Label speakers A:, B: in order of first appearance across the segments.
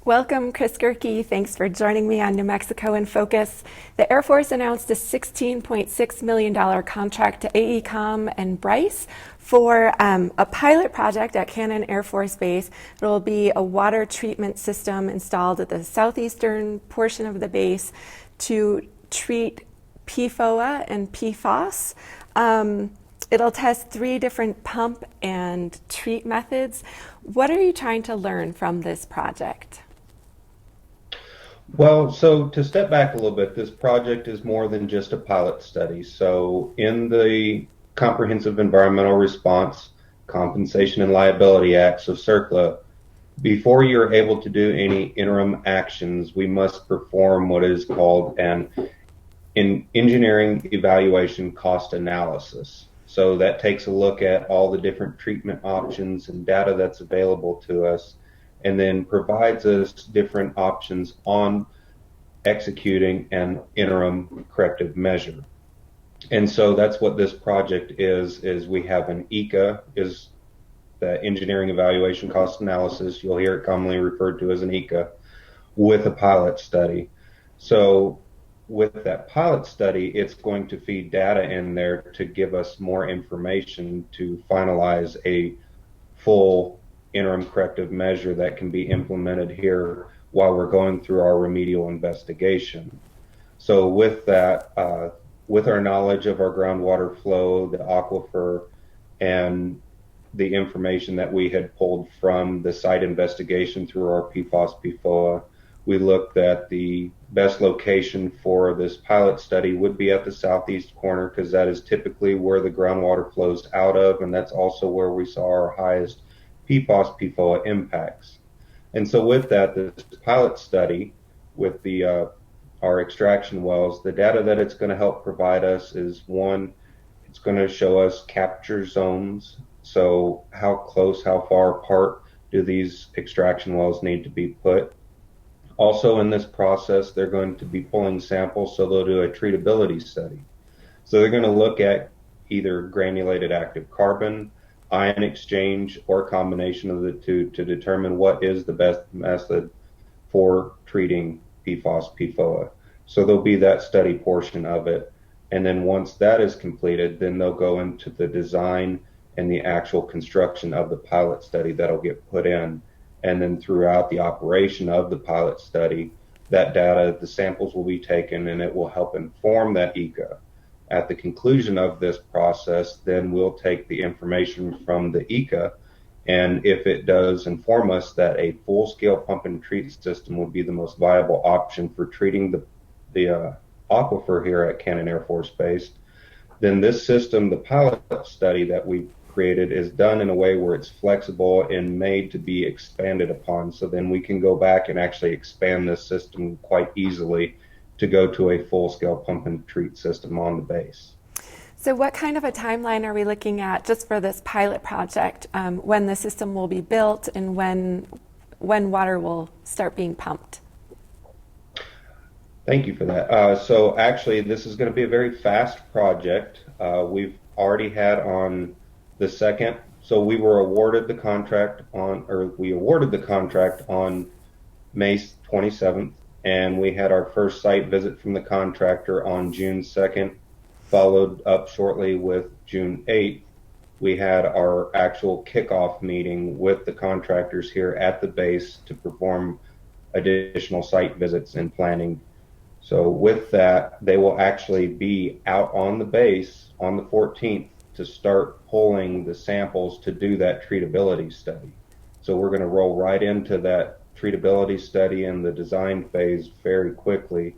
A: Welcome, Chris Gerke. Thanks for joining me on New Mexico in Focus. The Air Force announced a $16.6 million contract to AECOM and Bryce for a pilot project at Cannon Air Force Base. It will be a water treatment system installed at the southeastern portion of the base to treat PFOA and PFOS. It'll test 3 different pump and treat methods. What are you trying to learn from this project?
B: Well, so to step back a little bit, this project is more than just a pilot study. So in the Comprehensive Environmental Response Compensation and Liability Act, so CERCLA, before you're able to do any interim actions, we must perform what is called an engineering evaluation cost analysis. So that takes a look at all the different treatment options and data that's available to us, and then provides us different options on executing an interim corrective measure. And so that's what this project is we have an ECA, is the engineering evaluation cost analysis. You'll hear it commonly referred to as an ECA, with a pilot study. So with that pilot study, it's going to feed data in there to give us more information to finalize a full interim corrective measure that can be implemented here while we're going through our remedial investigation. So with that, with our knowledge of our groundwater flow, the aquifer, and the information that we had pulled from the site investigation through our PFOS, PFOA, we looked at the best location for this pilot study would be at the southeast corner, because that is typically where the groundwater flows out of, and that's also where we saw our highest PFOS, PFOA impacts. And so with that, this pilot study with the our extraction wells, the data that it's going to help provide us is, one, it's going to show us capture zones. So how close, how far apart do these extraction wells need to be put? Also in this process, they're going to be pulling samples, so they'll do a treatability study. So they're going to look at either granulated active carbon, ion exchange, or a combination of the two to determine what is the best method for treating PFOS, PFOA. So there'll be that study portion of it. And then once that is completed, then they'll go into the design and the actual construction of the pilot study that'll get put in. And then throughout the operation of the pilot study, that data, the samples will be taken, and it will help inform that ECA. At the conclusion of this process, then we'll take the information from the ECA, and if it does inform us that a full-scale pump and treat system would be the most viable option for treating the aquifer here at Cannon Air Force Base, then this system, the pilot study that we created, is done in a way where it's flexible and made to be expanded upon. So then we can go back and actually expand this system quite easily to go to a full-scale pump and treat system on the base.
A: So what kind of a timeline are we looking at just for this pilot project, when the system will be built and when water will start being pumped?
B: Thank you for that. So actually, this is going to be a very fast project. We've already had on the second, so we awarded the contract on May 27th, and we had our first site visit from the contractor on June 2nd, followed up shortly with June 8th. We had our actual kickoff meeting with the contractors here at the base to perform additional site visits and planning. So with that, they will actually be out on the base on the 14th to start pulling the samples to do that treatability study. So we're going to roll right into that treatability study and the design phase very quickly,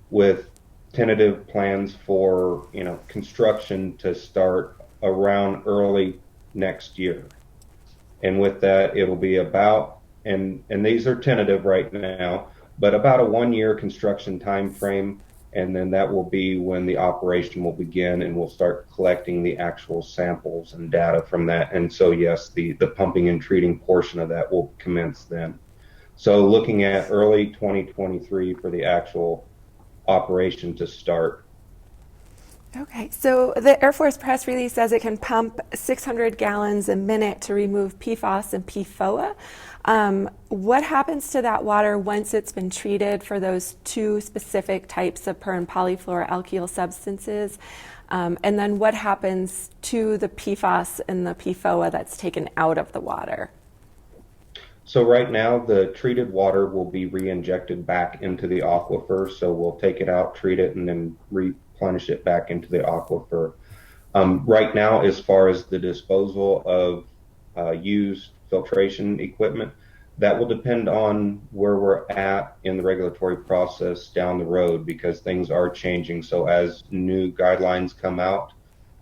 B: with tentative plans for construction to start around early next year. And with that, it'll be about, and these are tentative right now, but about a 1-year construction time frame, and then that will be when the operation will begin, and we'll start collecting the actual samples and data from that. And so yes, the pumping and treating portion of that will commence then. So looking at early 2023 for the actual operation to start.
A: Okay, so the Air Force press release says it can pump 600 gallons a minute to remove PFAS and PFOA. What happens to that water once it's been treated for those two specific types of per and polyfluoroalkyl substances? And then what happens to the PFAS and the PFOA that's taken out of the water?
B: So right now, the treated water will be re-injected back into the aquifer. So we'll take it out, treat it, and then replenish it back into the aquifer. Right now, as far as the disposal of used filtration equipment, that will depend on where we're at in the regulatory process down the road because things are changing. So as new guidelines come out,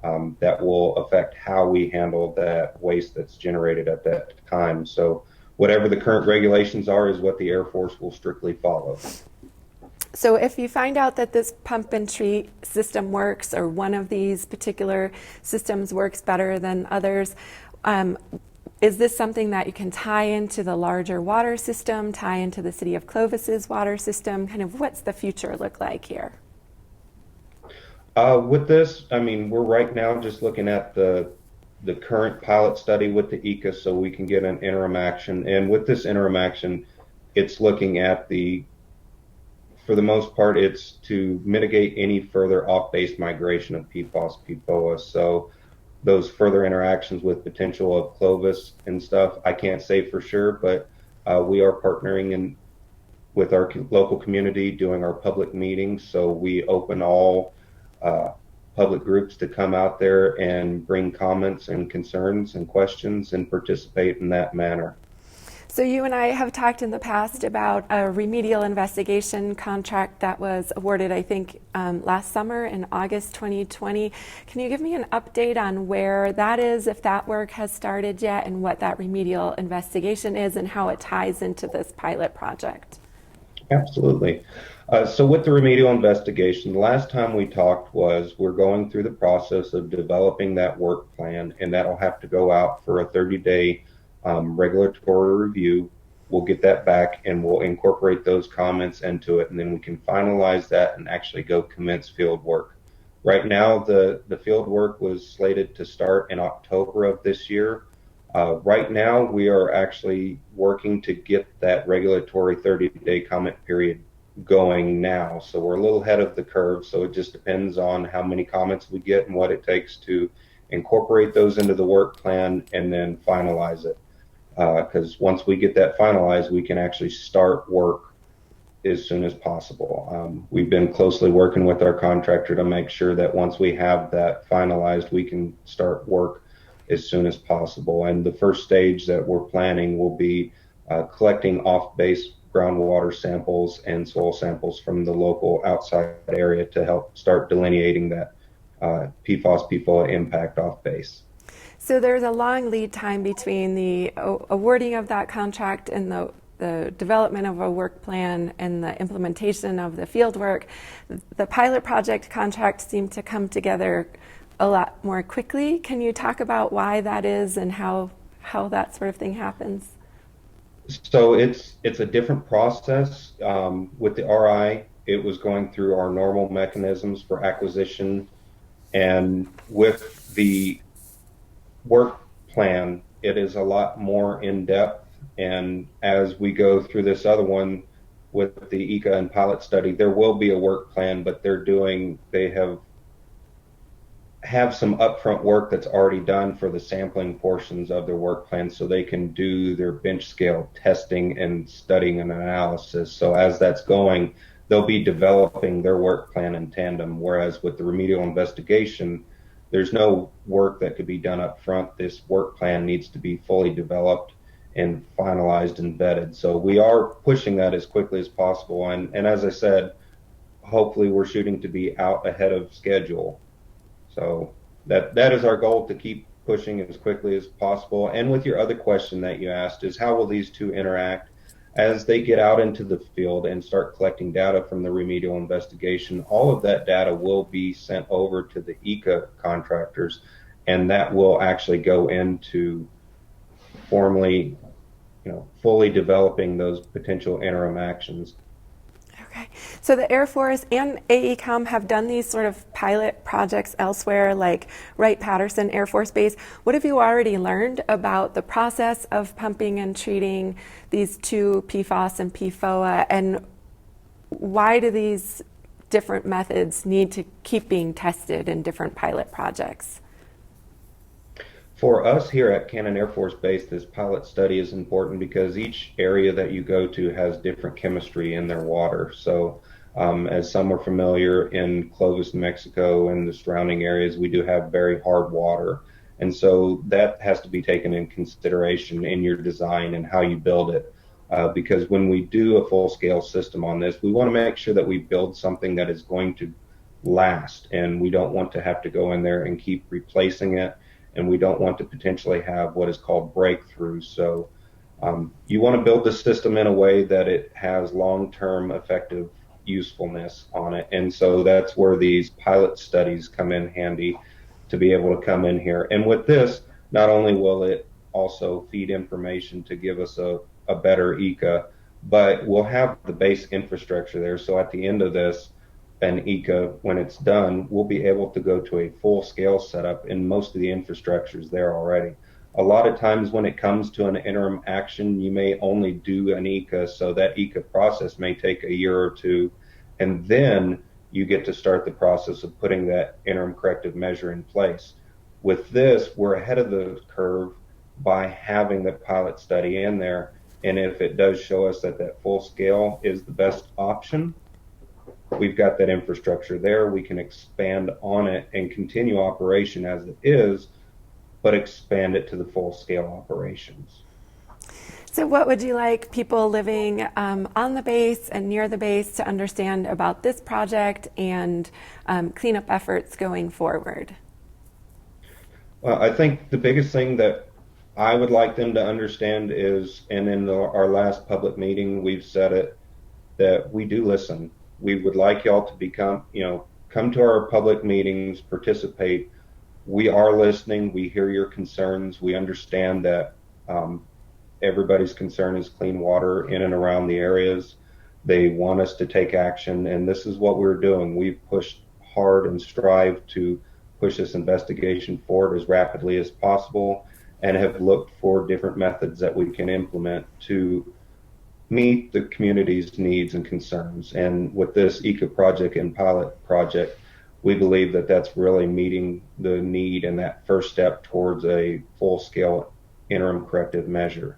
B: that will affect how we handle that waste that's generated at that time. So whatever the current regulations are is what the Air Force will strictly follow.
A: So if you find out that this pump and treat system works or one of these particular systems works better than others, is this something that you can tie into the larger water system, tie into the city of Clovis's water system? Kind of what's the future look like here?
B: With this, I mean, we're right now just looking at the current pilot study with the ECA so we can get an interim action. And with this interim action, it's looking at for the most part, it's to mitigate any further off-base migration of PFAS, PFOA. So those further interactions with potential of Clovis and stuff, I can't say for sure, but we are partnering with our local community, doing our public meetings. So we open all public groups to come out there and bring comments and concerns and questions and participate in that manner.
A: So you and I have talked in the past about a remedial investigation contract that was awarded, I think, last summer in August 2020. Can you give me an update on where that is, if that work has started yet, and what that remedial investigation is and how it ties into this pilot project?
B: Absolutely. So with the remedial investigation, the last time we talked was we're going through the process of developing that work plan, and that'll have to go out for a 30-day regulatory review. We'll get that back and we'll incorporate those comments into it, and then we can finalize that and actually go commence field work. Right now, the field work was slated to start in October of this year. Right now, we are actually working to get that regulatory 30-day comment period going now. So we're a little ahead of the curve. So it just depends on how many comments we get and what it takes to incorporate those into the work plan and then finalize it. Because once we get that finalized, we can actually start work as soon as possible. We've been closely working with our contractor to make sure that once we have that finalized, we can start work as soon as possible. And the first stage that we're planning will be collecting off-base groundwater samples and soil samples from the local outside area to help start delineating that PFAS, PFOA impact off base.
A: So there's a long lead time between the awarding of that contract and the development of a work plan and the implementation of the field work. The pilot project contract seemed to come together a lot more quickly. Can you talk about why that is and how that sort of thing happens?
B: So it's a different process. With the RI, it was going through our normal mechanisms for acquisition, and with the work plan, it is a lot more in depth. And as we go through this other one with the ECA and pilot study, there will be a work plan, but they have some upfront work that's already done for the sampling portions of their work plan so they can do their bench scale testing and studying and analysis. So as that's going, they'll be developing their work plan in tandem, whereas with the remedial investigation, there's no work that could be done up front. This work plan needs to be fully developed and finalized and vetted. So we are pushing that as quickly as possible. And as I said, hopefully we're shooting to be out ahead of schedule. So that is our goal, to keep pushing as quickly as possible. And with your other question that you asked is how will these two interact? As they get out into the field and start collecting data from the remedial investigation, all of that data will be sent over to the ECA contractors, and that will actually go into fully developing those potential interim actions.
A: Okay. So the Air Force and AECOM have done these sort of pilot projects elsewhere, like Wright-Patterson Air Force Base. What have you already learned about the process of pumping and treating these two PFAS and PFOA, and why do these different methods need to keep being tested in different pilot projects?
B: For us here at Cannon Air Force Base, this pilot study is important because each area that you go to has different chemistry in their water. So, as some are familiar, in Clovis, New Mexico, and the surrounding areas, we do have very hard water. And so that has to be taken in consideration in your design and how you build it. Because when we do a full-scale system on this, we want to make sure that we build something that is going to last, and we don't want to have to go in there and keep replacing it, and we don't want to potentially have what is called breakthroughs. So you want to build the system in a way that it has long-term effective usefulness on it. And so that's where these pilot studies come in handy to be able to come in here. And with this, not only will it also feed information to give us a better ECA, but we'll have the base infrastructure there. So at the end of this, an ECA, when it's done, we'll be able to go to a full-scale setup, and most of the infrastructure is there already. A lot of times when it comes to an interim action, you may only do an ECA, so that ECA process may take a year or two, and then you get to start the process of putting that interim corrective measure in place. With this, we're ahead of the curve by having the pilot study in there, and if it does show us that that full scale is the best option, we've got that infrastructure there. We can expand on it and continue operation as it is, but expand it to the full scale operations.
A: So what would you like people living on the base and near the base to understand about this project and cleanup efforts going forward?
B: Well, I think the biggest thing that I would like them to understand is, and in our last public meeting, we've said it, that we do listen. We would like y'all to come to our public meetings, participate. We are listening. We hear your concerns. We understand that everybody's concern is clean water in and around the areas. They want us to take action, and this is what we're doing. We've pushed hard and strived to push this investigation forward as rapidly as possible, and have looked for different methods that we can implement to meet the community's needs and concerns. And with this ECA project and pilot project, we believe that that's really meeting the need and that first step towards a full-scale interim corrective measure.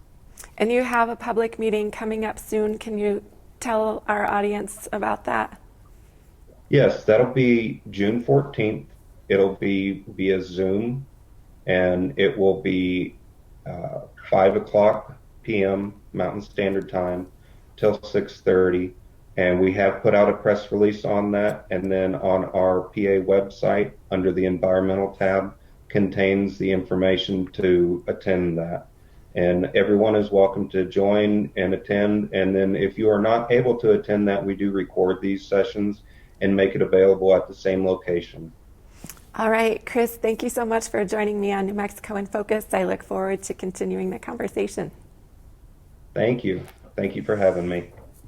A: And you have a public meeting coming up soon. Can you tell our audience about that?
B: Yes, that'll be June 14th. It'll be via Zoom, and it will be 5 o'clock p.m. Mountain Standard Time till 6:30. And we have put out a press release on that, and then on our PA website under the environmental tab contains the information to attend that. And everyone is welcome to join and attend. And then if you are not able to attend that, we do record these sessions and make it available at the same location.
A: All right, Chris, thank you so much for joining me on New Mexico in Focus. I look forward to continuing the conversation.
B: Thank you. Thank you for having me.